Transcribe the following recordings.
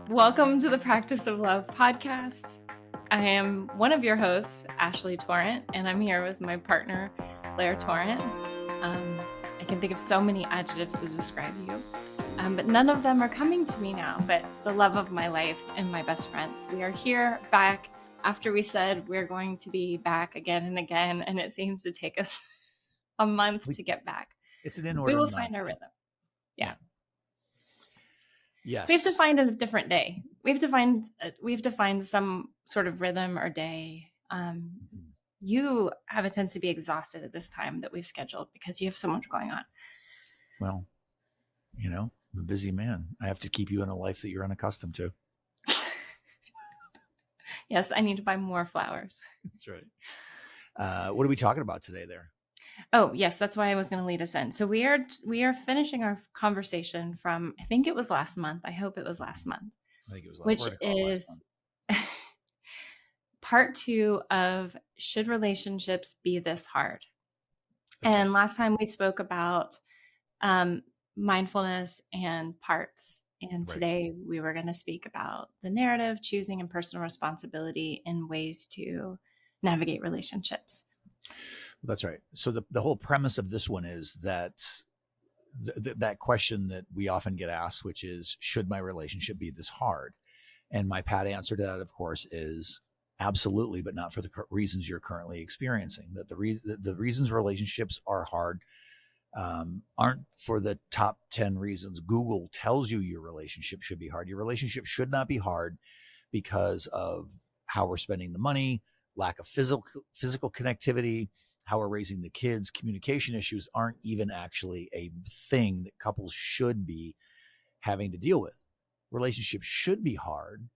Welcome to the Practice of Love podcast. I am one of your hosts, Lair Torrent, and I'm here with my partner, Lair Torrent. I can think of so many adjectives to describe you, but none of them are coming to me now, but the love of my life and my best friend. We are here back after we said we're going to be back again and again, and it seems to take us a month to get back. It's an inordinate. We will find our rhythm. Yeah. Yes. We have to find a different day. We have to find some sort of rhythm or day. You have a tendency to be exhausted at this time that we've scheduled because you have so much going on. Well, I'm a busy man. I have to keep you in a life that you're unaccustomed to. Yes, I need to buy more flowers. That's right. What are we talking about today there? Oh, yes, that's why I was going to lead us in. So we are finishing our conversation from, I think it was last month. I hope it was last month. I think it was which is part 2 of Should Relationships Be This Hard? And last time we spoke about mindfulness and parts. And today we were going to speak about the narrative, choosing, and personal responsibility in ways to navigate relationships. That's right. So the whole premise of this one is that that question that we often get asked, which is, should my relationship be this hard? And my pat answer to that, of course, is absolutely, but not for the reasons you're currently experiencing. That the reasons relationships are hard aren't for the top 10 reasons Google tells you your relationship should be hard. Your relationship should not be hard because of how we're spending the money, lack of physical connectivity, how we're raising the kids. Communication issues aren't even actually a thing that couples should be having to deal with. Relationships should be hard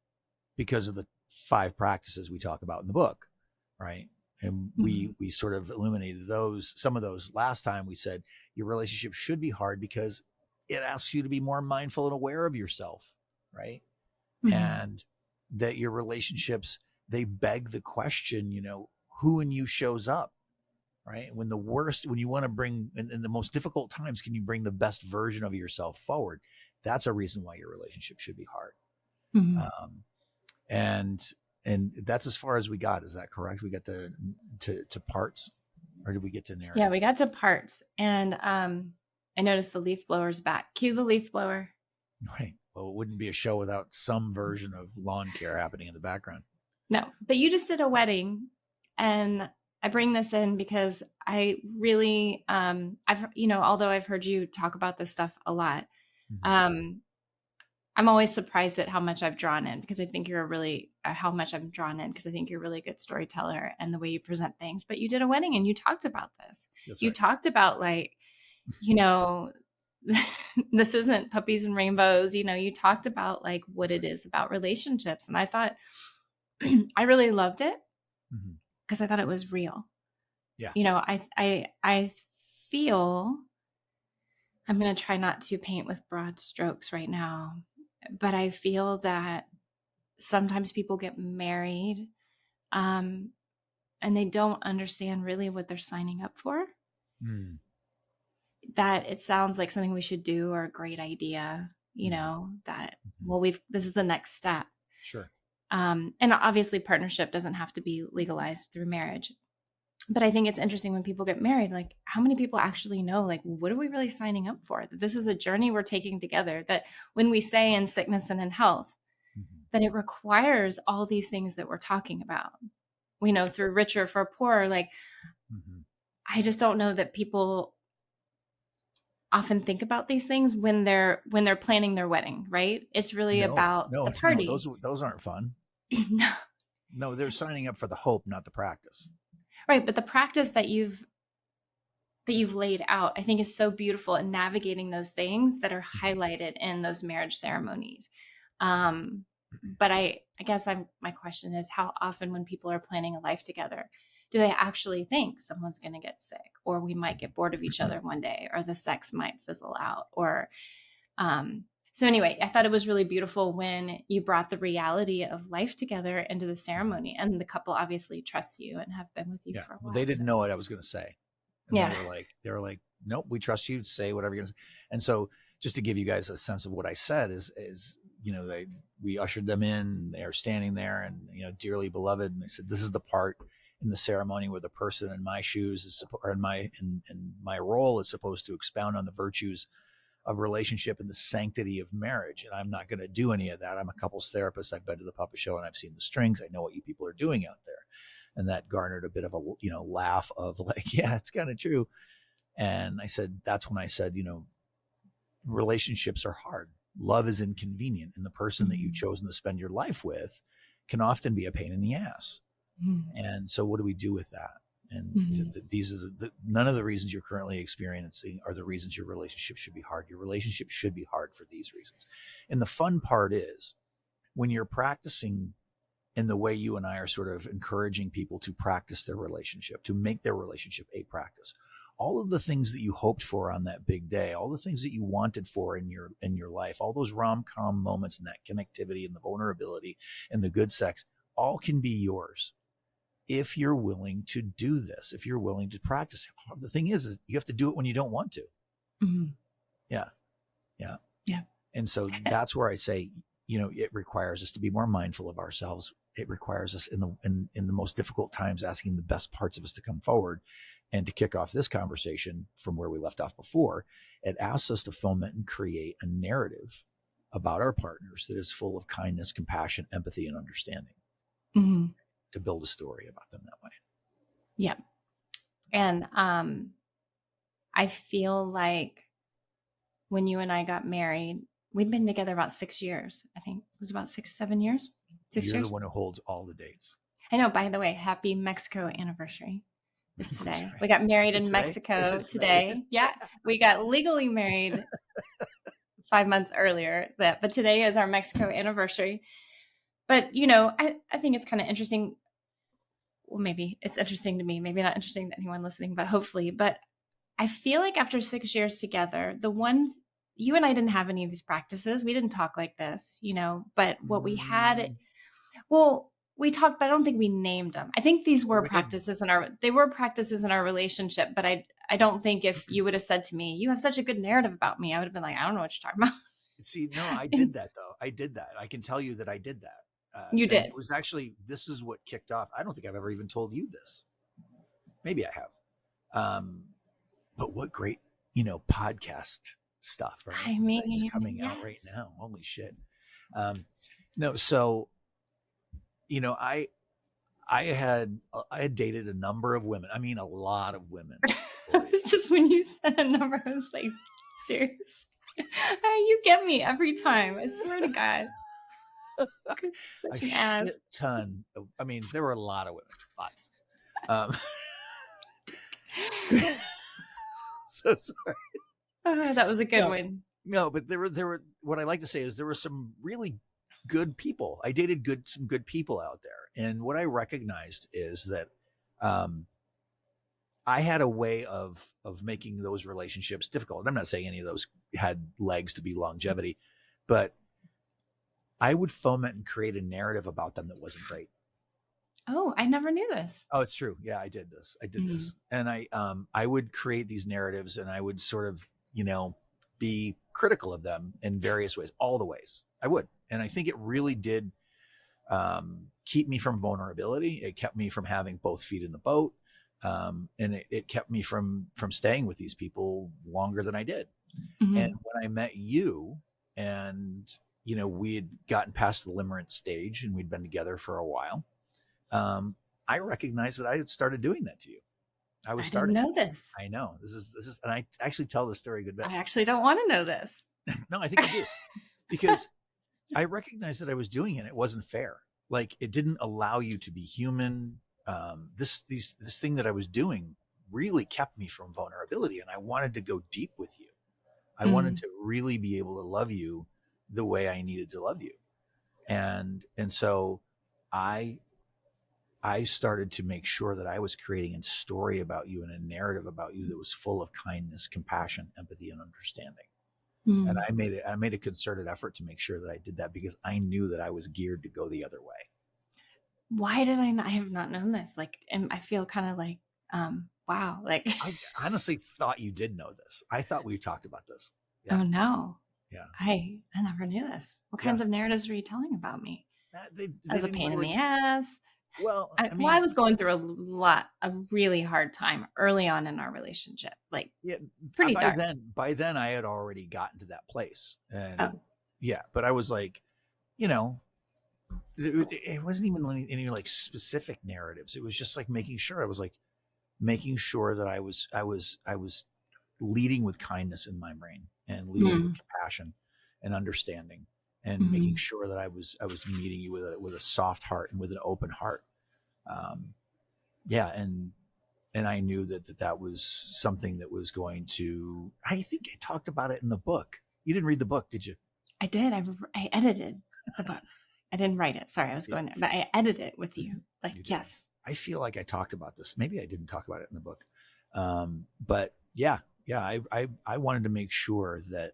because of the 5 practices we talk about in the book, right? And we sort of illuminated some of those last time. We said your relationship should be hard because it asks you to be more mindful and aware of yourself, right? Mm-hmm. And that your relationships, they beg the question, who in you shows up, right? When you want to bring, in the most difficult times, can you bring the best version of yourself forward? That's a reason why your relationship should be hard. Mm-hmm. And that's as far as we got. Is that correct? We got to parts, or did we get to narrative? Yeah, we got to parts. And I noticed the leaf blower's back. Cue the leaf blower. Right. Well, it wouldn't be a show without some version of lawn care happening in the background. No, but you just did a wedding, and I bring this in because I really, although I've heard you talk about this stuff a lot, mm-hmm. I'm always surprised at how much I've drawn in because I think you're how much I'm drawn in because I think you're a really good storyteller and the way you present things. But you did a wedding and you talked about this. That's you talked about this isn't puppies and rainbows. You talked about what it is about relationships. And I thought I really loved it because I thought it was real. Yeah. I feel I'm going to try not to paint with broad strokes right now, but I feel that sometimes people get married and they don't understand really what they're signing up for. That it sounds like something we should do or a great idea, that, this is the next step. Sure. And obviously partnership doesn't have to be legalized through marriage. But I think it's interesting when people get married, how many people actually know, what are we really signing up for? That this is a journey we're taking together, that when we say in sickness and in health, that it requires all these things that we're talking about. We know through richer for poorer, I just don't know that people often think about these things when they're planning their wedding, right? It's really about the party. No, those aren't fun. No, they're signing up for the hope, not the practice. Right. But the practice that you've laid out, I think is so beautiful in navigating those things that are highlighted in those marriage ceremonies. But I guess my question is, how often when people are planning a life together, do they actually think someone's going to get sick, or we might get bored of each other one day, or the sex might fizzle out, or so anyway, I thought it was really beautiful when you brought the reality of life together into the ceremony, and the couple obviously trusts you and have been with you for a while. They didn't know what I was going to say. And Yeah. they were like, nope, we trust you. Say whatever you're going to say. And so just to give you guys a sense of what I said is, we ushered them in, they are standing there and, dearly beloved. And they said, this is the part in the ceremony where the person in my shoes is, or in my role is supposed to expound on the virtues of relationship and the sanctity of marriage. And I'm not going to do any of that. I'm a couples therapist. I've been to the puppet show and I've seen the strings. I know what you people are doing out there. And that garnered a bit of a, laugh of like, yeah, it's kind of true. And I said, that's when I said, relationships are hard. Love is inconvenient. And the person that you've chosen to spend your life with can often be a pain in the ass. And so what do we do with that? And these are none of the reasons you're currently experiencing are the reasons your relationship should be hard. Your relationship should be hard for these reasons. And the fun part is when you're practicing in the way you and I are sort of encouraging people to practice their relationship, to make their relationship a practice. All of the things that you hoped for on that big day, all the things that you wanted for in your life, all those rom-com moments and that connectivity and the vulnerability and the good sex, all can be yours if you're willing to do this, if you're willing to practice. The thing is you have to do it when you don't want to. Yeah. And so that's where I say, it requires us to be more mindful of ourselves. It requires us in the most difficult times, asking the best parts of us to come forward. And to kick off this conversation from where we left off before, it asks us to foment and create a narrative about our partners that is full of kindness, compassion, empathy, and understanding. To build a story about them that way. Yeah. And I feel like when you and I got married, we'd been together about 6 years. I think it was about 7 years. 6 years. You're the one who holds all the dates. I know. By the way, happy Mexico anniversary is today. Right. We got married in Mexico today. Yeah. We got legally married 5 months earlier. But today is our Mexico anniversary. But, I think it's kind of interesting. Well, maybe it's interesting to me, maybe not interesting to anyone listening, but hopefully. But I feel like after 6 years together, you and I didn't have any of these practices. We didn't talk like this, but what we had, we talked, but I don't think we named them. I think these were practices in our relationship, but I don't think if you would have said to me, you have such a good narrative about me, I would have been like, I don't know what you're talking about. See, no, I did that though. I did that. I can tell you that I did that. You did. It was actually, this is what kicked off. I don't think I've ever even told you this. Maybe I have. But what great, podcast stuff, right? I mean, it's coming out right now. Holy shit. No, so, I had dated a number of women. I mean, a lot of women. It's just when you said a number, I was like, serious. You get me every time. I swear to God. Such an ass. Ton. I mean, there were a lot of women. So sorry. That was a good one. No, but there were. What I like to say is there were some really good people. I dated some good people out there, and what I recognized is that I had a way of making those relationships difficult. I'm not saying any of those had legs to be longevity, but I would foment and create a narrative about them that wasn't great. Oh, I never knew this. Oh, it's true. Yeah, I did this. And I would create these narratives, and I would sort of, be critical of them in various ways, all the ways I would. And I think it really did keep me from vulnerability. It kept me from having both feet in the boat. And it kept me from staying with these people longer than I did. And when I met you and, we had gotten past the limerence stage and we'd been together for a while, I recognized that I had started doing that to you. I didn't know this. I know this is, and I actually tell this story a good bit. I actually don't want to know this. No, I think I do, because I recognized that I was doing it. It wasn't fair. Like, it didn't allow you to be human. This thing that I was doing really kept me from vulnerability, and I wanted to go deep with you. I wanted to really be able to love you the way I needed to love you. And so I started to make sure that I was creating a story about you and a narrative about you that was full of kindness, compassion, empathy, and understanding. And I made a concerted effort to make sure that I did that, because I knew that I was geared to go the other way. Why did I have not known this? Like, and I feel kind of like, wow. Like, I honestly thought you did know this. I thought we talked about this. Yeah. oh no, Yeah. I never knew this. What Yeah. kinds of narratives were you telling about me? They As a didn't pain in really, the ass. well, I I mean, was going through a really hard time early on in our relationship, like yeah, pretty dark. by then I had already gotten to that place. And Oh, yeah, but I was like, you know, it wasn't even any like specific narratives. It was just like making sure I was like making sure that I was leading with kindness in my brain and leading with mm, compassion and understanding and making mm. sure that I was meeting you with a soft heart and with an open heart. Yeah, and I knew that was something that was going to. I think I talked about it in the book. You didn't read the book, did you? I did. I edited the book. I didn't write it. Sorry, I was Yeah, going there, but I edited it with you. Like, you did. yes. I feel like I talked about this. Maybe I didn't talk about it in the book, but yeah, yeah. I wanted to make sure that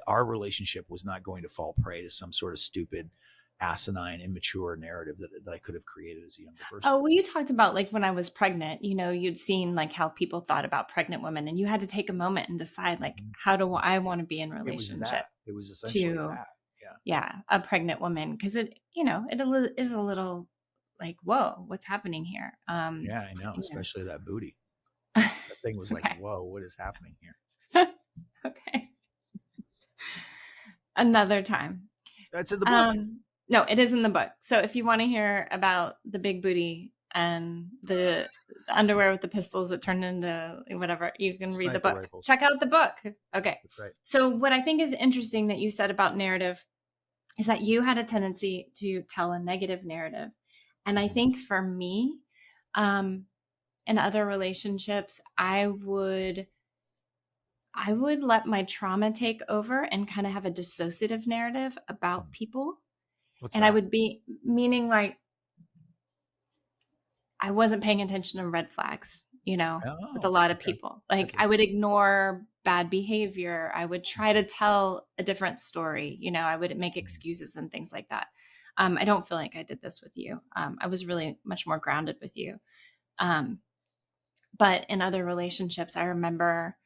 our relationship was not going to fall prey to some sort of stupid, asinine, immature narrative that I could have created as a younger person. Oh, well, you talked about like when I was pregnant, you'd seen like how people thought about pregnant women, and you had to take a moment and decide like, Mhm. how do I want to be in It was relationship that. It was essentially to, that. Yeah. yeah, a pregnant woman? Because is a little like, whoa, what's happening here? Yeah, I know. You Especially that booty. know. That thing was like, Okay. whoa, what is happening here? Okay. Another time. That's in the book. No, it is in the book. So if you want to hear about the big booty and the underwear with the pistols that turned into whatever, you can read the Sniper book. rifles. Check out the book. Okay. That's right. So what I think is interesting that you said about narrative is that you had a tendency to tell a negative narrative. And I Mhm. think for me, um, in other relationships, I would let my trauma take over and kind of have a dissociative narrative about people. What's And I that? would be meaning like I wasn't paying attention to red flags, with a Oh, lot of okay. people. Like That's I would interesting. ignore bad behavior. I would try to tell a different story. I would make Mhm. excuses and things like that. I don't feel like I did this with you. I was really much more grounded with you. Um, but in other relationships, I remember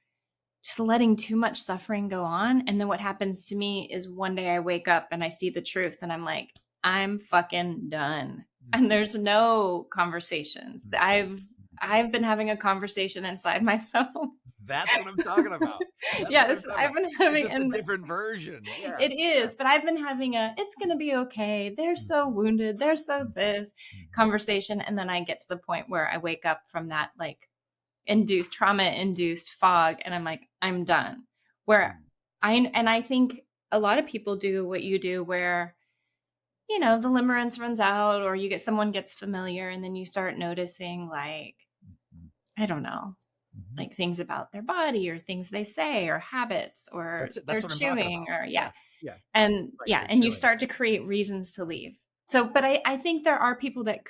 just letting too much suffering go on. And then what happens to me is one day I wake up and I see the truth and I'm like, I'm fucking done. And Mhm. there's no conversations. Mhm. I've been having a conversation inside myself. That's what I'm talking about. That's what I'm Yes, talking I've about. been It's having, just a and different version. Yeah. it Yeah. is, but I've been having it's gonna be okay. They're so Mhm. wounded. They're so this Mhm. conversation. And then I get to the point where I wake up from that like trauma induced fog and I'm like, I'm done. Where Mhm. I think a lot of people do what you do where, the limerence runs out or someone gets familiar and then you start noticing like, Mhm. I don't know, Mhm. like things about their body or things they say or habits or That's it. they're That's what I'm talking chewing about. or yeah. Yeah. Yeah. And Right. yeah, They're and you chewing. start to create reasons to leave. So, but I think there are people that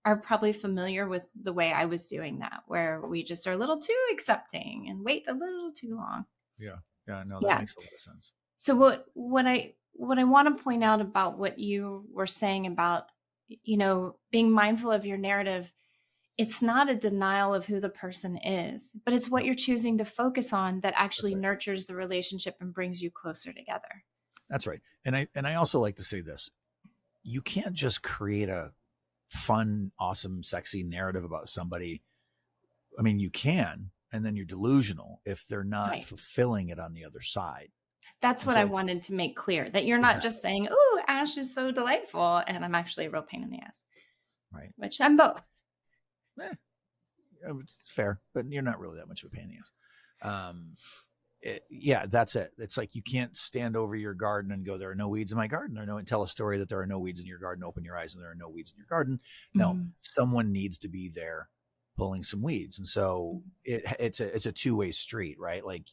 are probably familiar with the way I was doing that, where we just are a little too accepting and wait a little too long. Yeah. Yeah. No, that Yeah. makes a lot of sense. So what I want to point out about what you were saying about, being mindful of your narrative, it's not a denial of who the person is, but it's what No, you're choosing to focus on that that's actually right. nurtures the relationship and brings you closer together. That's right. And I also like to say this. You can't just create a fun, awesome, sexy narrative about somebody. I mean, you can, and then you're delusional if they're not Right. fulfilling it on the other side. That's And what I so, wanted to make clear, that you're not just exactly. saying, "Oh, Ash is so delightful," and I'm actually a real pain in the ass, Right. which I'm both. Eh, it's fair, but you're not really that much of a pain in the ass. Yeah, that's it. It's like you can't stand over your garden and go, there are no weeds in my garden. And tell a story that there are no weeds in your garden. Open your eyes and there are no weeds in your garden. No, Mhm. someone needs to be there pulling some weeds. And so it's a two-way street, right? Like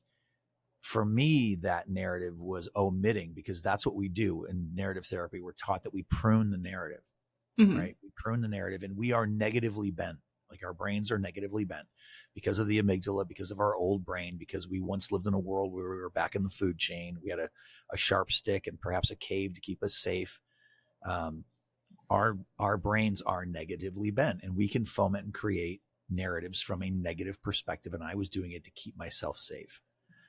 for me, that narrative was omitting because that's what we do in narrative therapy. We're taught that we prune the narrative, Mhm. right? We prune the narrative and we are negatively bent. Like our brains are negatively bent because of the amygdala, because of our old brain, because we once lived in a world where we were back in the food chain. We had a sharp stick and perhaps a cave to keep us safe. Um, our brains are negatively bent, and we can foment and create narratives from a negative perspective. And I was doing it to keep myself safe.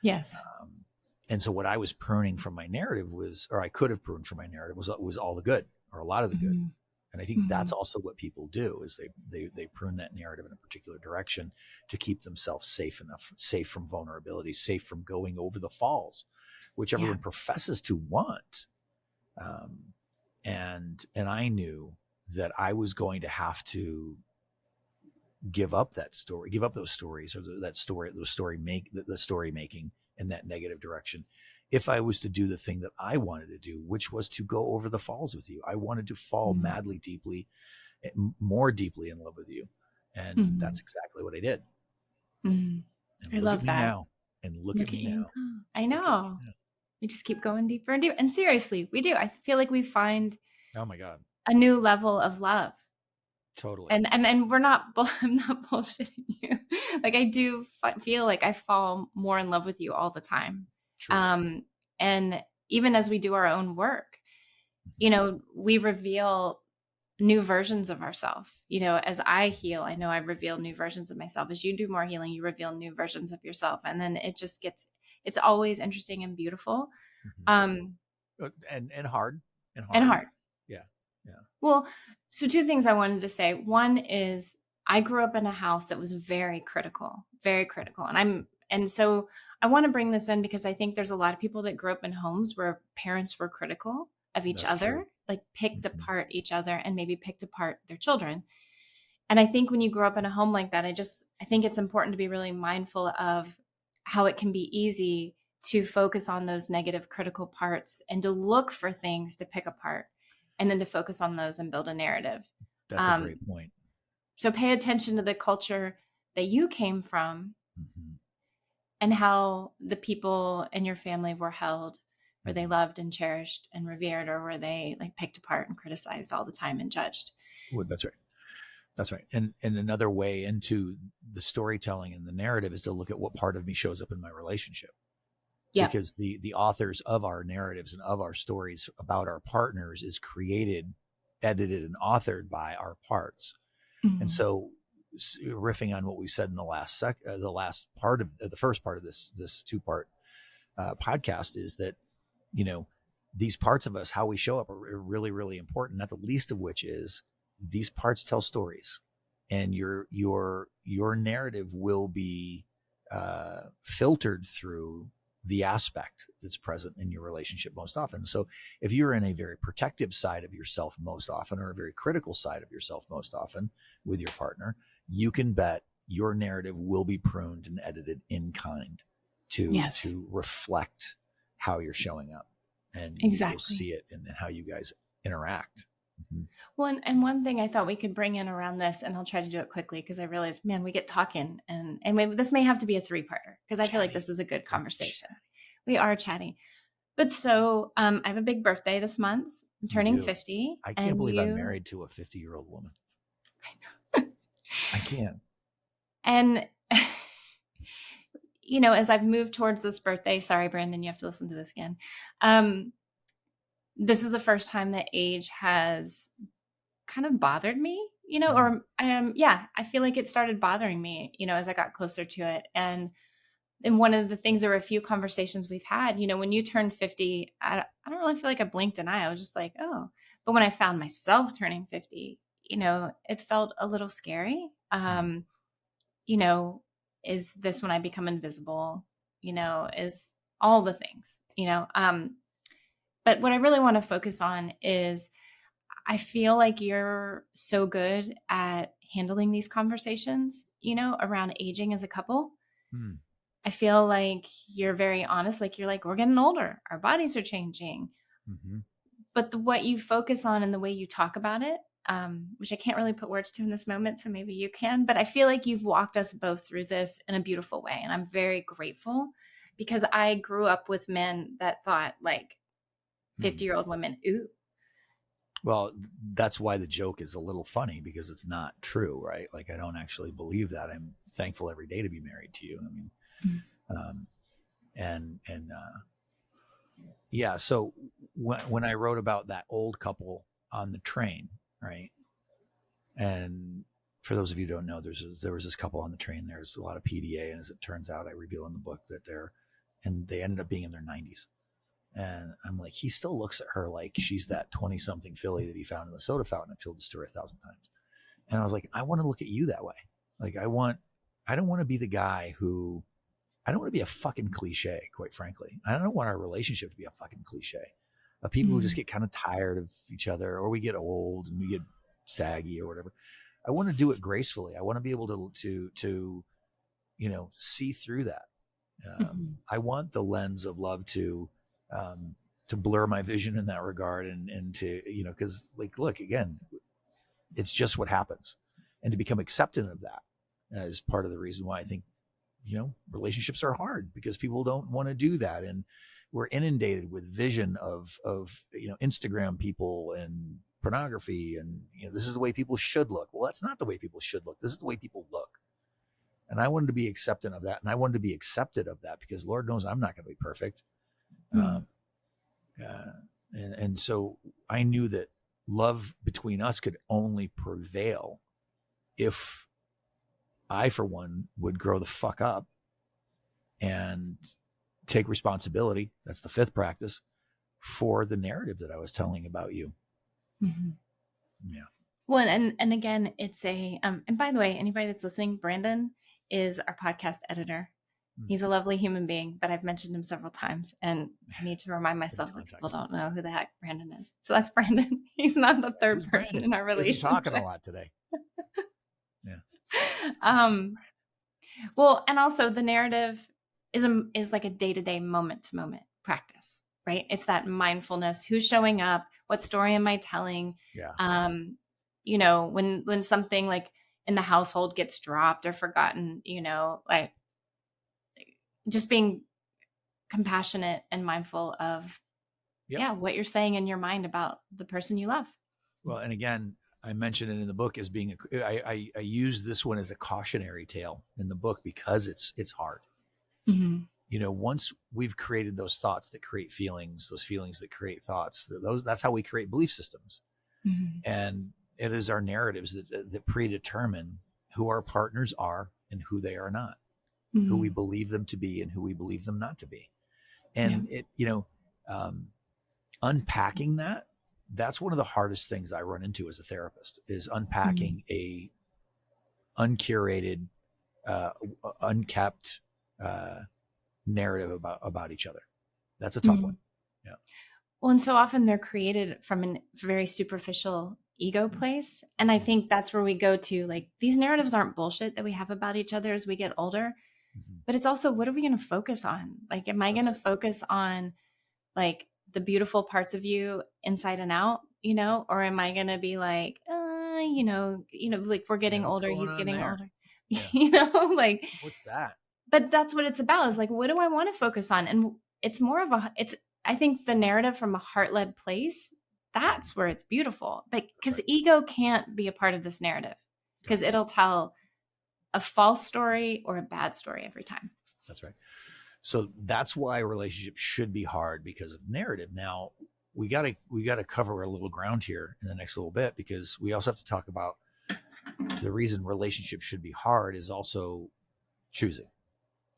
Yes. And so what I was pruning from my narrative was, or I could have pruned from my narrative, was all the good, or a lot of the good. Mm-hmm. And I think that's also what people do, is they prune that narrative in a particular direction to keep themselves safe from vulnerability, safe from going over the falls, which everyone professes to want. And I knew that I was going to have to give up those stories, or the story making in that negative direction, if I was to do the thing that I wanted to do, which was to go over the falls with you. I wanted to fall madly, deeply, more deeply in love with you. And that's exactly what I did. And I look love at me that. now. And look at me now. I know. We just keep going deeper and deeper. And seriously, we do. I feel like we find, oh my God, a new level of love. Totally. And we're not, I'm not bullshitting you. Like, I do feel like I fall more in love with you all the time. True. And even as we do our own work, you know, we reveal new versions of ourselves. You know, as I heal, I know I reveal new versions of myself. As you do more healing, you reveal new versions of yourself. And then it just gets, it's always interesting and beautiful. And hard. And hard. Yeah. Well, so two things I wanted to say. One is, I grew up in a house that was very critical. And so I want to bring this in because I think there's a lot of people that grew up in homes where parents were critical of each other, true. like picked apart each other and maybe picked apart their children. And I think when you grow up in a home like that, I think it's important to be really mindful of how it can be easy to focus on those negative critical parts and to look for things to pick apart, and then to focus on those and build a narrative. That's a great point. So pay attention to the culture that you came from, and how the people in your family were held. Were they loved and cherished and revered, or were they like picked apart and criticized all the time and judged? Well, that's right. That's right. And another way into the storytelling and the narrative is to look at what part of me shows up in my relationship. Yeah. Because the authors of our narratives and of our stories about our partners is created, edited, and authored by our parts. And so, riffing on what we said in the first part of this 2-part podcast, is that, you know, these parts of us, how we show up, are really, really important. Not the least of which is, these parts tell stories, and your narrative will be filtered through the aspect that's present in your relationship most often. So if you're in a very protective side of yourself most often, or a very critical side of yourself most often with your partner, you can bet your narrative will be pruned and edited in kind to reflect how you're showing up. And you'll see it in how you guys interact. Well, and one thing I thought we could bring in around this, and I'll try to do it quickly because I realized, man, we get talking, and this may have to be a 3-parter because I feel like this is a good conversation. We are chatting. But so I have a big birthday this month. I'm turning 50. I can't believe I'm married to a 50-year-old woman. I know. I can't. And, you know, as I've moved towards this birthday, sorry, Brandon, you have to listen to this again. This is the first time that age has kind of bothered me, you know, or I feel like it started bothering me, you know, as I got closer to it. And one of the things, there were a few conversations we've had, you know, when you turn 50, I don't really feel like I blinked an eye. I was just like, oh. But when I found myself turning 50, you know, it felt a little scary. You know, is this when I become invisible? You know, is all the things, you know. But what I really want to focus on is, I feel like you're so good at handling these conversations, you know, around aging as a couple. I feel like you're very honest. Like, you're like, we're getting older. Our bodies are changing. But what you focus on and the way you talk about it, which I can't really put words to in this moment, so maybe you can, but I feel like you've walked us both through this in a beautiful way. And I'm very grateful, because I grew up with men that thought like 50-year-old women, ooh. Well, that's why the joke is a little funny, because it's not true, right? Like, I don't actually believe that. I'm thankful every day to be married to you. I mean, yeah. So when I wrote about that old couple on the train, right? And for those of you who don't know, there was this couple on the train. There's a lot of PDA, and as it turns out, I reveal in the book that they ended up being in their 90s. And I'm like, he still looks at her like she's that 20-something filly that he found in the soda fountain. I've told the story 1,000 times. And I was like, I want to look at you that way. Like, I don't want to be the guy who, I don't want to be a fucking cliche, quite frankly. I don't want our relationship to be a fucking cliche of people who just get kind of tired of each other, or we get old and we get saggy or whatever. I want to do it gracefully. I want to be able to see through that. I want the lens of love to blur my vision in that regard, and to, because, like, look, again, it's just what happens, and to become acceptant of that is part of the reason why I think, relationships are hard, because people don't want to do that. And we're inundated with vision of Instagram people and pornography, and this is the way people should look. Well, that's not the way people should look. This is the way people look. And I wanted to be acceptant of that, and I wanted to be accepted of that, because Lord knows I'm not going to be perfect. And so I knew that love between us could only prevail if I, for one, would grow the fuck up and take responsibility. That's the fifth practice, for the narrative that I was telling about you. Yeah. Well, and again, it's and by the way, anybody that's listening, Brandon is our podcast editor. He's a lovely human being, but I've mentioned him several times, and I need to remind myself that people don't know who the heck Brandon is. So that's Brandon. He's not the third person in our relationship. He's talking a lot today. Yeah. Well, and also the narrative is like a day-to-day, moment-to-moment practice, right? It's that mindfulness. Who's showing up? What story am I telling? Yeah. When something like in the household gets dropped or forgotten, like, just being compassionate and mindful of what you're saying in your mind about the person you love. Well, and again, I mentioned it in the book as being I use this one as a cautionary tale in the book, because it's hard. Once we've created those thoughts that create feelings, those feelings that create thoughts, that's how we create belief systems. And it is our narratives that predetermine who our partners are and who they are not. Who we believe them to be and who we believe them not to be. And unpacking that's one of the hardest things I run into as a therapist, is unpacking a uncurated, unkept narrative about each other. That's a tough one. Yeah. Well, and so often they're created from a very superficial ego place. And I think that's where we go to, like, these narratives aren't bullshit that we have about each other as we get older. But it's also, what are we going to focus on? Like, am I going to focus on, like, the beautiful parts of you inside and out, or am I going to be like, like, we're getting older, he's getting older, like, what's that? But that's what it's about, is like, what do I want to focus on? And it's more of I think the narrative from a heart-led place, that's where it's beautiful. But because ego can't be a part of this narrative, because it'll tell a false story or a bad story every time. That's right. So that's why relationships should be hard, because of narrative. Now we got to cover a little ground here in the next little bit, because we also have to talk about the reason relationships should be hard is also choosing.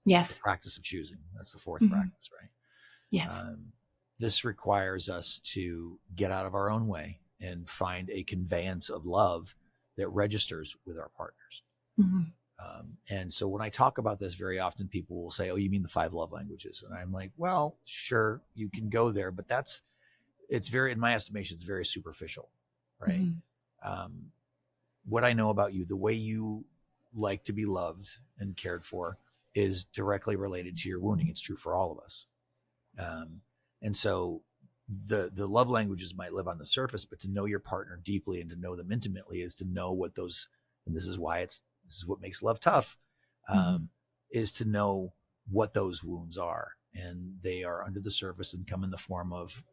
Yes. The practice of choosing. That's the fourth practice, right? Yes. This requires us to get out of our own way and find a conveyance of love that registers with our partners. And so when I talk about this, very often people will say, "Oh, you mean the 5 love languages?" And I'm like, well, sure, you can go there, but it's very, in my estimation, it's very superficial, right? What I know about you, the way you like to be loved and cared for, is directly related to your wounding. It's true for all of us. And so the love languages might live on the surface, but to know your partner deeply and to know them intimately is to know what those, and this is what makes love tough, is to know what those wounds are. And they are under the surface and come in the form of,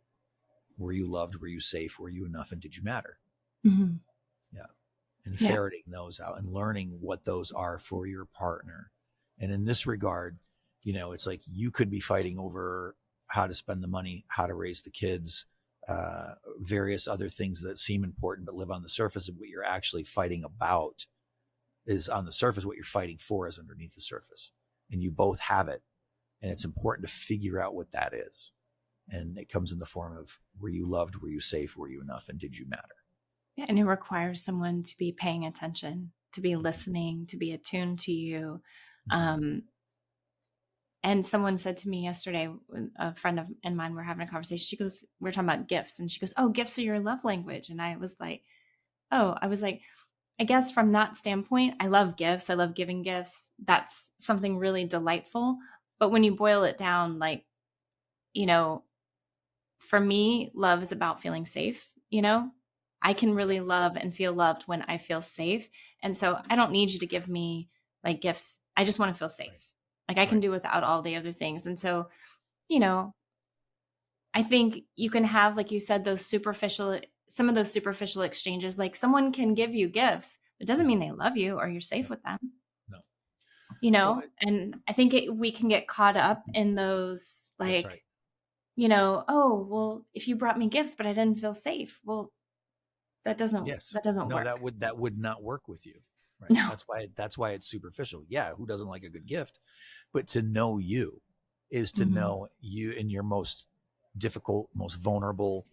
were you loved? Were you safe? Were you enough? And did you matter? Yeah. And ferreting those out and learning what those are for your partner. And in this regard, it's like you could be fighting over how to spend the money, how to raise the kids, various other things that seem important but live on the surface, and what you're actually fighting about is on the surface. What you're fighting for is underneath the surface, and you both have it. And it's important to figure out what that is. And it comes in the form of, were you loved? Were you safe? Were you enough? And did you matter? Yeah, and it requires someone to be paying attention, to be listening, to be attuned to you. Um, and someone said to me yesterday, a friend of and mine were having a conversation. She goes, we're talking about gifts, and she goes, "Oh, gifts are your love language." And I was like, "Oh," I was like, I guess from that standpoint, I love gifts. I love giving gifts. That's something really delightful. But when you boil it down, like, you know, for me, love is about feeling safe, you know? I can really love and feel loved when I feel safe. And so I don't need you to give me like gifts. I just want to feel safe. Right. Like I can Right. do without all the other things. And so, you know, I think you can have, like you said, some of those superficial exchanges. Like someone can give you gifts, it doesn't mean they love you or you're safe No. with them, No. you Well, know? And I think we can get caught up in those, that's like, right. oh, well, if you brought me gifts, but I didn't feel safe. Well, Yes. that doesn't No, work. that would not work with you. Right. No. That's why it's superficial. Yeah. Who doesn't like a good gift? But to know you is to Mhm. know you in your most difficult, most vulnerable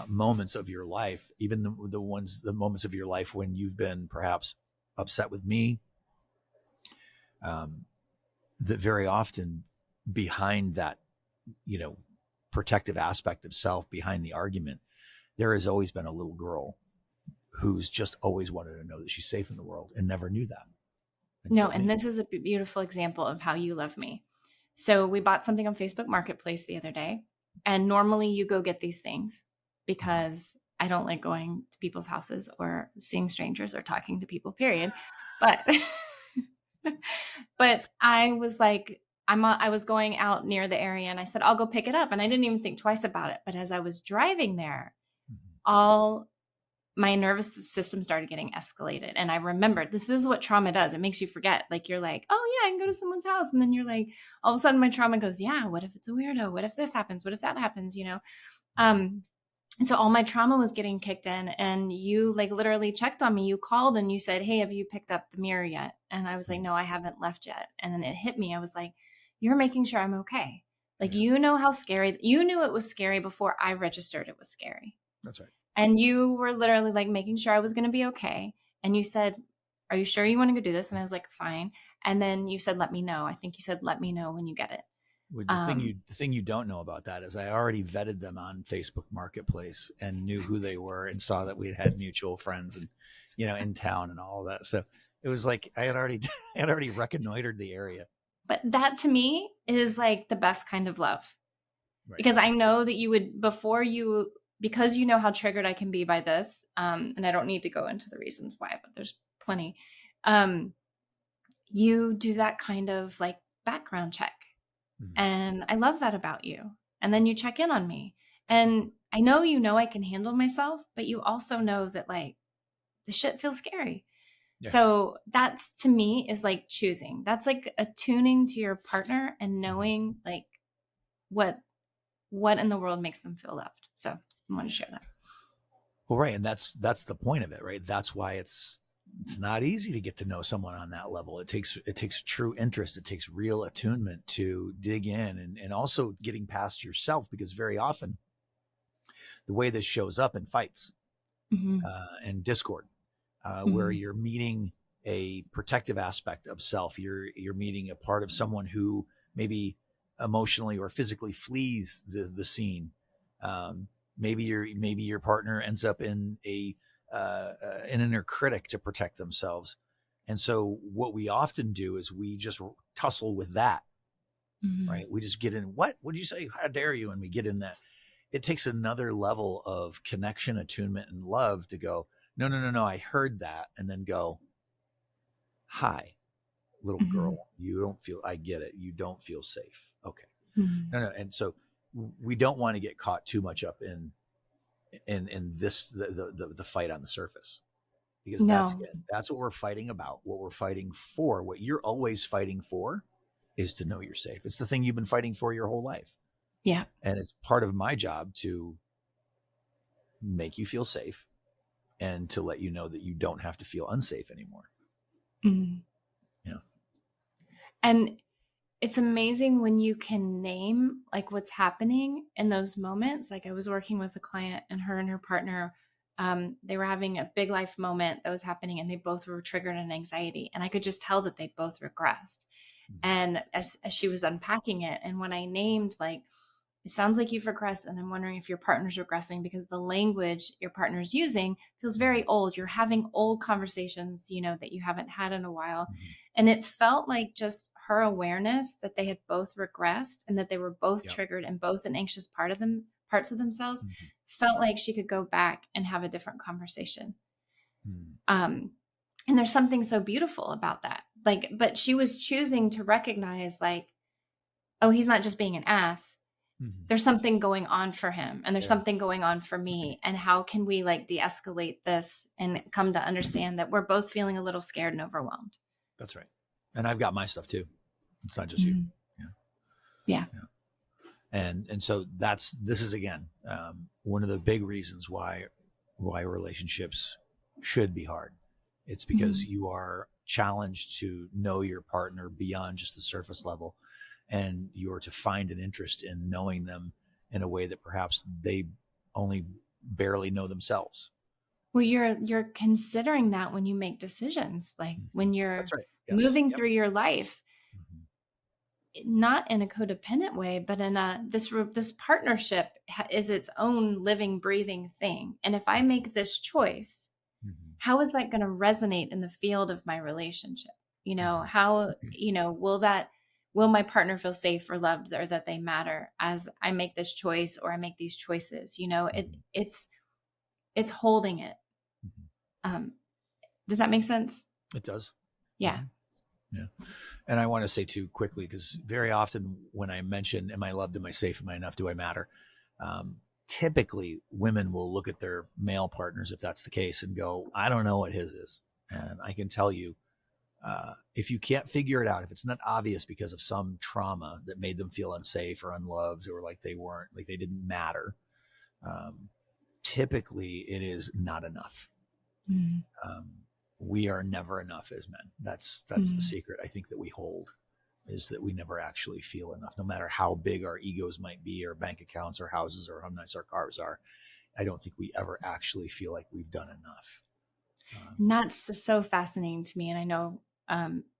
moments of your life, even the moments of your life when you've been perhaps upset with me, um, that very often behind that, you know, protective aspect of self, behind the argument, there has always been a little girl who's just always wanted to know that she's safe in the world and never knew that No, until and me. this is a beautiful example of how you love me. So we bought something on Facebook Marketplace the other day, and normally you go get these things because I don't like going to people's houses or seeing strangers or talking to people, period. But but I was like, I was going out near the area and I said, I'll go pick it up. And I didn't even think twice about it. But as I was driving there, Mhm. all my nervous system started getting escalated. And I remembered this is what trauma does. It makes you forget. Like you're like, oh yeah, I can go to someone's house. And then you're like, all of a sudden my trauma goes, yeah, what if it's a weirdo? What if this happens? What if that happens? Um, and so all my trauma was getting kicked in, and you like literally checked on me. You called and you said, "Hey, have you picked up the mirror yet?" And I was like, "No, I haven't left yet." And then it hit me. I was like, "You're making sure I'm okay." Like Yeah, you know how scary, you knew it was scary before I registered it was scary. that's right. And you were literally like making sure I was going to be okay. And you said, "Are you sure you want to go do this?" And I was like, "Fine." And then you said, "Let me know." I think you said, "Let me know when you get it." Well, Um, the thing you don't know about that is I already vetted them on Facebook Marketplace and knew who they were and saw that we had mutual friends and, you know, in town and all of that. So it was like I had already I had already reconnoitered the area. but that to me is like the best kind of love, Right. because I know that you would because you know how triggered I can be by this. And I don't need to go into the reasons why, but there's plenty. Um, you do that kind of like background check. Mhm. And I love that about you. And then you check in on me. And I know I can handle myself, but you also know that like the shit feels scary. Yeah. So that's to me is like choosing. That's like attuning to your partner and Mhm. knowing like what what in the world makes them feel loved. So I want to share that. Well, right, and that's the point of it, right? That's why it's not easy to get to know someone on that level. It takes true interest. It takes real attunement to dig in and also getting past yourself, because very often the way this shows up in fights Mm-hmm. and discord, where Mm-hmm. you're meeting a protective aspect of self, you're meeting a part of someone who maybe emotionally or physically flees the scene. Um, maybe your partner ends up in an inner critic to protect themselves, and so what we often do is we just tussle with that, Mm-hmm. right? We just get in. What would you say? How dare you? And we get in that. It takes another level of connection, attunement, and love to go, no, no, no, no, I heard that. And then go, hi, little Mm-hmm. girl, you don't feel, I get it. You don't feel safe. Okay. Mm-hmm. No, no. And so we don't want to get caught too much up in this, the fight on the surface, because No. that's what we're fighting about. What we're fighting for, what you're always fighting for is to know you're safe. It's the thing you've been fighting for your whole life. Yeah. And it's part of my job to make you feel safe and to let you know that you don't have to feel unsafe anymore. Mm. Yeah. And it's amazing when you can name like what's happening in those moments. Like I was working with a client and her partner, they were having a big life moment that was happening and they both were triggered in anxiety. And I could just tell that they both regressed. And as she was unpacking it, and when I named like, it sounds like you've regressed, and I'm wondering if your partner's regressing because the language your partner's using feels very old. You're having old conversations, that you haven't had in a while. Mm-hmm. And it felt like just her awareness that they had both regressed and that they were both Yep. triggered and both an anxious parts of themselves, Mm-hmm. felt like she could go back and have a different conversation. Mm-hmm. And there's something so beautiful about that. Like, but she was choosing to recognize like, oh, he's not just being an ass. Mm-hmm. There's something going on for him and there's Yeah. something going on for me. And how can we like de-escalate this and come to understand that we're both feeling a little scared and overwhelmed? That's right. And I've got my stuff too. It's not just you. Yeah. And so this is again, one of the big reasons why relationships should be hard. It's because you are challenged to know your partner beyond just the surface level, and you're to find an interest in knowing them in a way that perhaps they only barely know themselves. Well, you're considering that when you make decisions, like when you're That's right. Yes. moving Yep. through your life, not in a codependent way, but in this partnership is its own living, breathing thing. And if I make this choice, how is that going to resonate in the field of my relationship? How, will my partner feel safe or loved or that they matter as I make this choice or I make these choices? It's holding it. Does that make sense? It does. Yeah. Yeah. And I want to say too quickly, because very often when I mention, am I loved, am I safe, am I enough, do I matter? Typically women will look at their male partners, if that's the case, and go, I don't know what his is. And I can tell you, if you can't figure it out, if it's not obvious because of some trauma that made them feel unsafe or unloved or like they didn't matter, typically it is not enough. We are never enough as men. That's the secret I think that we hold, is that we never actually feel enough, no matter how big our egos might be, or bank accounts, or houses, or how nice our cars are. I don't think we ever actually feel like we've done enough. And that's just so fascinating to me. And I know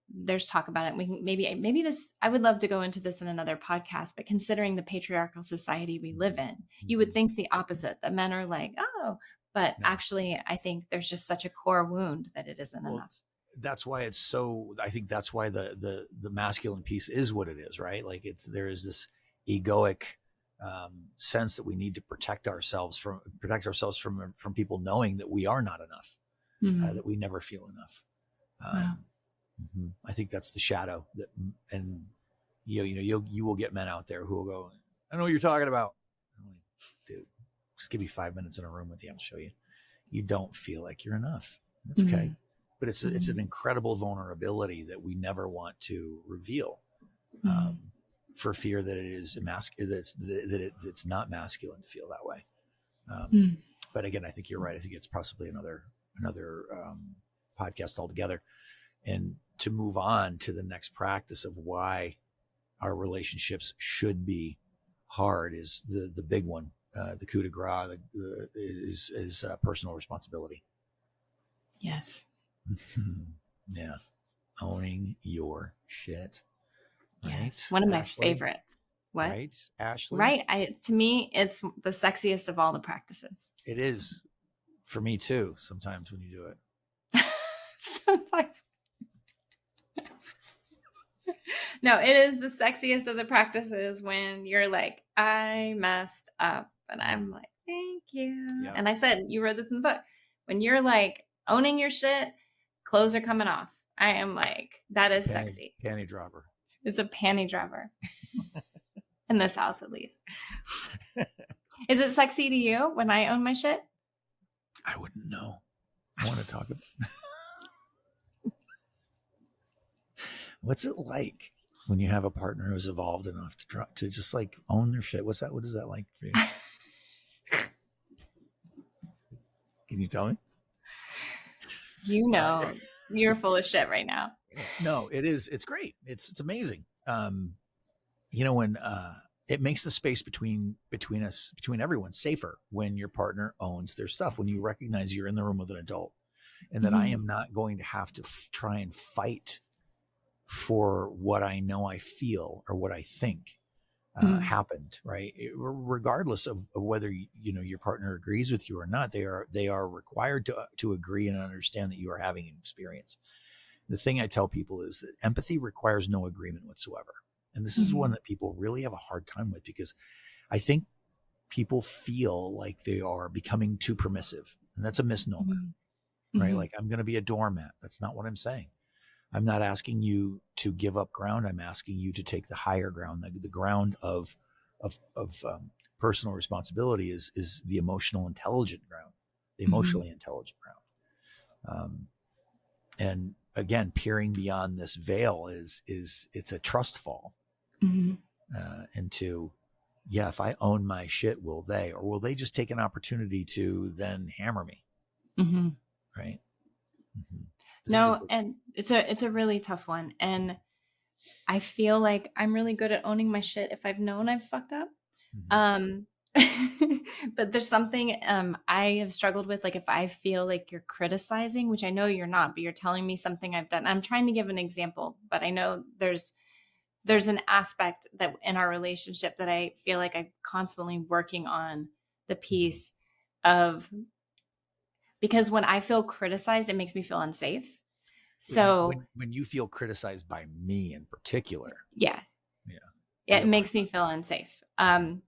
there's talk about it. We can maybe this, I would love to go into this in another podcast, but considering the patriarchal society we live in, you would think the opposite, that men are like, oh, but actually I think there's just such a core wound that it isn't enough. That's why I think that's why the masculine piece is what it is, right? Like there is this egoic sense that we need to protect ourselves from people knowing that we are not enough, that we never feel enough. I think that's the shadow that, and you will get men out there who will go, I know what you're talking about. I'm like, dude, just give me 5 minutes in a room with you. I'll show you. You don't feel like you're enough. That's okay. But it's an incredible vulnerability that we never want to reveal, for fear that it is it's not masculine to feel that way. But again, I think you're right. I think it's possibly another podcast altogether. And to move on to the next practice of why our relationships should be hard is the big one, the coup de grace is personal responsibility. Yes. Yeah. Owning your shit. Right. Yes. One of my Ashley? Favorites. What? Right. Ashley? Right. To me, it's the sexiest of all the practices. It is for me too. Sometimes when you do it. Sometimes. No, it is the sexiest of the practices when you're like, I messed up. And I'm like, thank you. Yeah. And I said, you read this in the book. When you're like owning your shit, clothes are coming off. I am like, it's sexy. Panty dropper. It's a panty dropper. In this house, at least. Is it sexy to you when I own my shit? I wouldn't know. I want to talk about what's it like when you have a partner who's evolved enough to just like own their shit. What is that like for you? Can you tell me? You Uh, know, you're full of shit right now. no, it is. It's great. It's amazing. When it makes the space between us, between everyone, safer when your partner owns their stuff. When you recognize you're in the room with an adult, and that I Mm-hmm. am not going to have to try and fight for what I know I feel or what I think Mm-hmm. happened, right? Regardless of whether your partner agrees with you or not, they are required to agree and understand that you are having an experience. The thing I tell people is that empathy requires no agreement whatsoever, and this is Mm-hmm. one that people really have a hard time with, because I think people feel like they are becoming too permissive, and that's a misnomer, right? Mm-hmm. Like, I'm going to be a doormat. That's not what I'm saying. I'm not asking you to give up ground. I'm asking you to take the higher ground. The ground of personal responsibility is the emotional intelligent ground, the Mm-hmm. emotionally intelligent ground. And again, peering beyond this veil it's a trust fall Mm-hmm. into, yeah, if I own my shit, will they, or will they just take an opportunity to then hammer me, Mm-hmm. right? Mm-hmm. This is a No, big. and it's a really tough one. And I feel like I'm really good at owning my shit if I've known I've fucked up. Mm-hmm. Um but there's something I have struggled with, like if I feel like you're criticizing, which I know you're not, but you're telling me something I've done. I'm trying to give an example, but I know there's an aspect that in our relationship that I feel like I'm constantly working on the Mm-hmm. piece of, because when I feel criticized, it makes me feel unsafe. So When you feel criticized by me in particular, yeah, yeah, we it have a hard makes me feel unsafe. time.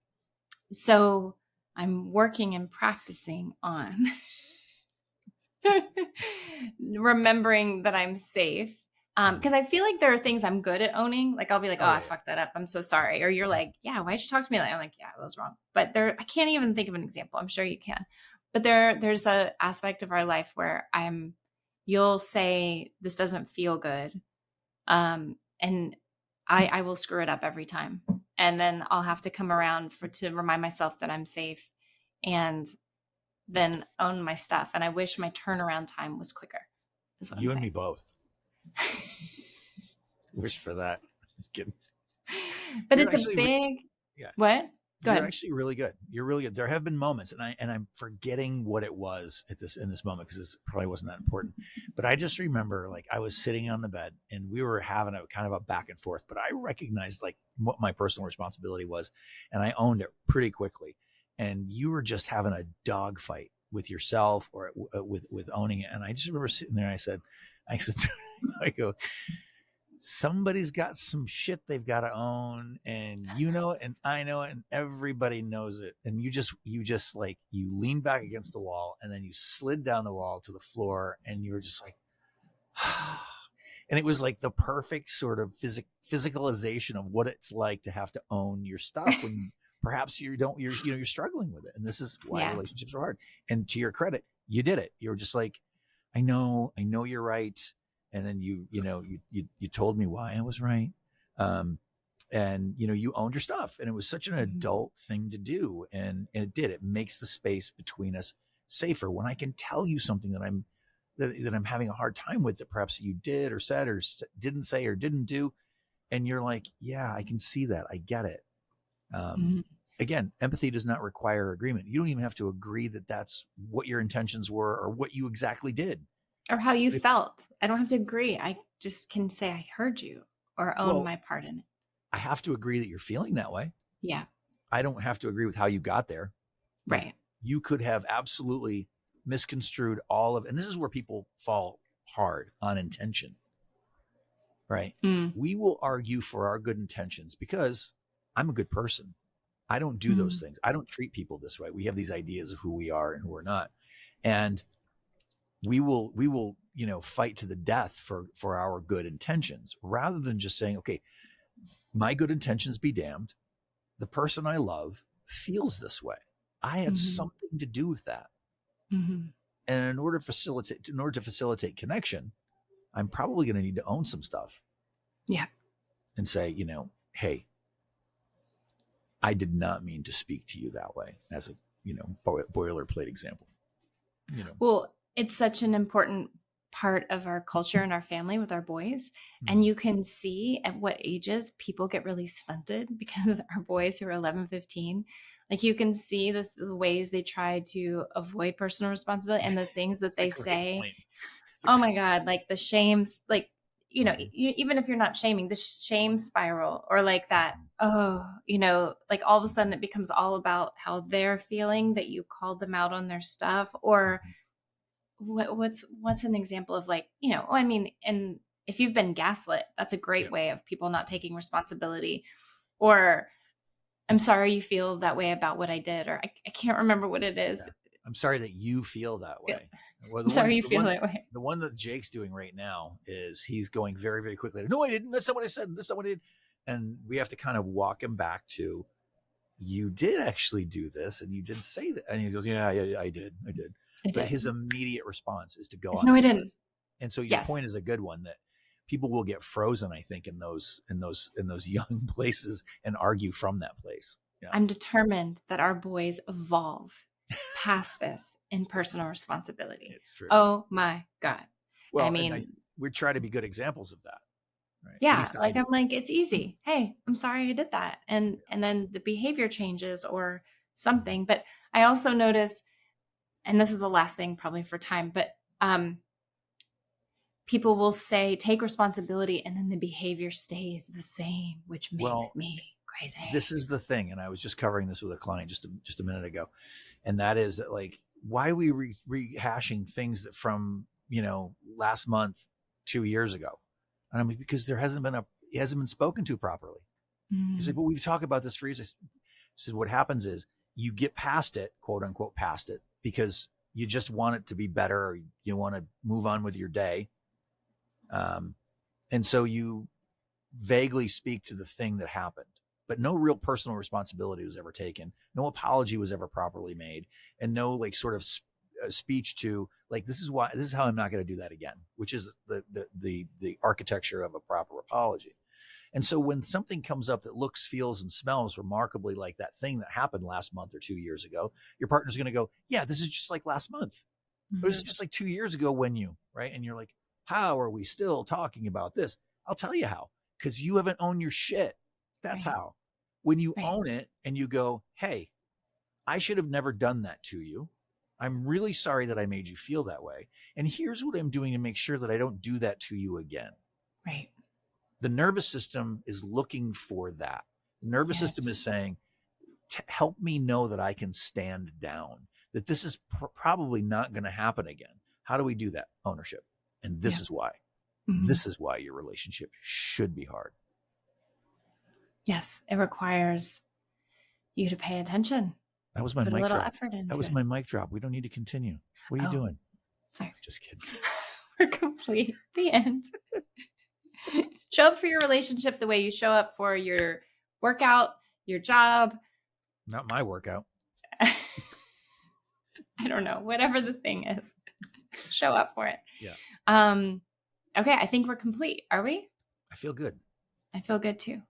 So I'm working and practicing on remembering that I'm safe. Mhm. Because I feel like there are things I'm good at owning. Like I'll be like, oh, Oh I yeah, fucked that up. I'm so sorry. Or you're like, yeah, why'd you talk to me like? I'm like, yeah, I was wrong. But I can't even think of an example. I'm sure you can. But there's a aspect of our life where you'll say this doesn't feel good. And I will screw it up every time. And then I'll have to come around to remind myself that I'm safe and then own my stuff. And I wish my turnaround time was quicker, is what I'm you and me saying. both. Wish for that. Just kidding. But You're it's a actually, big yeah, what? Go you're ahead. actually really good. You're really good. There have been moments, and I'm forgetting what it was in this moment because it probably wasn't that important. But I just remember, like, I was sitting on the bed and we were having a kind of a back and forth. But I recognized like what my personal responsibility was, and I owned it pretty quickly. And you were just having a dog fight with yourself or with owning it. And I just remember sitting there. And I said, I go, somebody's got some shit they've got to own, and you know it and I know it and everybody knows it, and you just like you leaned back against the wall and then you slid down the wall to the floor and you were just like and it was like the perfect sort of physicalization of what it's like to have to own your stuff when perhaps you're struggling with it, and this is why Yeah. relationships are hard. And to your credit, you did it. You were just like, I know you're right. And then you told me why I was right. Um, and you owned your stuff, and it was such an Mhm. adult thing to do. And it makes the space between us safer when I can tell you something that I'm having a hard time with, that perhaps you did or said or didn't say or didn't do. And you're like, yeah, I can see that. I get it. Um, Mhm. Again, empathy does not require agreement. You don't even have to agree that that's what your intentions were or what you exactly did. Or how you But if, felt. I don't have to agree. I just can say I heard you or own well, my part in it. I have to agree that you're feeling that way. Yeah. I don't have to agree with how you got there. Like, Right. you could have absolutely misconstrued all of, and this is where people fall hard on intention, right? Mm. We will argue for our good intentions because I'm a good person. I don't do those Mm. things. I don't treat people this way. We have these ideas of who we are and who we're not. And we will fight to the death for our good intentions, rather than just saying, okay, my good intentions be damned, the person I love feels this way, I had Mhm. something to do with that. Mhm. And in order to facilitate connection, I'm probably going to need to own some stuff Yeah. and say, hey, I did not mean to speak to you that way, as a boilerplate example. you know. Well, it's such an important part of our culture and our family with our boys. And Mhm. you can see at what ages people get really stunted because our boys who are 11, 15, like you can see the ways they try to avoid personal responsibility and the things that It's a they great say. point. It's a Oh great my God, like the shames, like, Mhm. even if you're not shaming, the shame spiral or like that, Mhm. oh, like all of a sudden Mhm. it becomes all about how they're feeling that you called them out on their stuff. Or Mhm. what's an example of like, I mean, and if you've been gaslit, that's a Yeah. great way of people not taking responsibility. Or I'm sorry you feel that way about what I did, or I can't remember what it is. Yeah. I'm sorry that you feel that way. Well, I'm sorry you feel that way. the one that Jake's doing right now is he's going very, very quickly. No, I didn't. That's not what I said. That's not what I did. And we have to kind of walk him back to, you did actually do this and you did say that. And he goes, yeah, yeah, I did. I did. I But did. his immediate response is to go It's on no, the I defense. didn't. And so your Yes. point is a good one, that people will get frozen, I think, in those young places and argue from that place. Yeah. I'm determined that our boys evolve past this in personal responsibility. It's true. Oh my God. I Well, and mean, we try to be good examples of that. Right. At yeah, least I like I'm do. like, it's easy. Hey, I'm sorry I did that. And then the behavior changes or something. But I also notice, and this is the last thing probably for time, but people will say take responsibility and then the behavior stays the same, which makes Well, me crazy. this is the thing, and I was just covering this with a client just a minute ago, and that is that, like, why are we rehashing things that from last month, 2 years ago? And I'm like, because it hasn't been spoken to properly. He's like, Mm, but we've talked about this for years. I said, what happens is you get past it, quote unquote, past it, because you just want it to be better, or you want to move on with your day. And so you vaguely speak to the thing that happened, but no real personal responsibility was ever taken. No apology was ever properly made, and no like sort of speech to like, this is how I'm not going to do that again, which is the architecture of a proper apology. And so when something comes up that looks, feels, and smells remarkably like that thing that happened last month or 2 years ago, your partner's going to go, yeah, this is just like last month. It was mhm, just like 2 years ago when right? And you're like, how are we still talking about this? I'll tell you how, because you haven't owned your shit. That's right, how. When you right, own it and you go, hey, I should have never done that to you. I'm really sorry that I made you feel that way. And here's what I'm doing to make sure that I don't do that to you again. right. The nervous system is looking for that. The nervous system Yes. is saying, help me know that I can stand down, that this is probably not going to happen again. How do we do that? Ownership. And this Yeah. is why. Mhm. This is why your relationship should be hard. Yes. It requires you to pay attention, That was my put a mic little drop. effort That into was it. my mic drop. We don't need to continue. What are you Oh, doing? sorry. Just kidding. We're complete. The end. Show up for your relationship the way you show up for your workout, your job. Not my workout. I don't know, whatever the thing is. Show up for it. Yeah. Okay, I think we're complete. Are we? I feel good. I feel good too.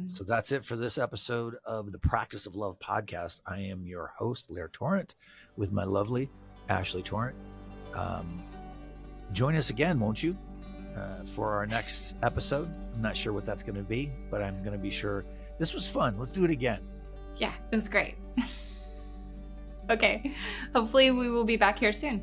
So that's it for this episode of the Practice of Love podcast. I am your host, Lair Torrent, with my lovely Ashley Torrent. Join us again, won't you, for our next episode? I'm not sure what that's going to be, but I'm going to be sure. This was fun. Let's do it again. Yeah, it was great. Okay, hopefully we will be back here soon.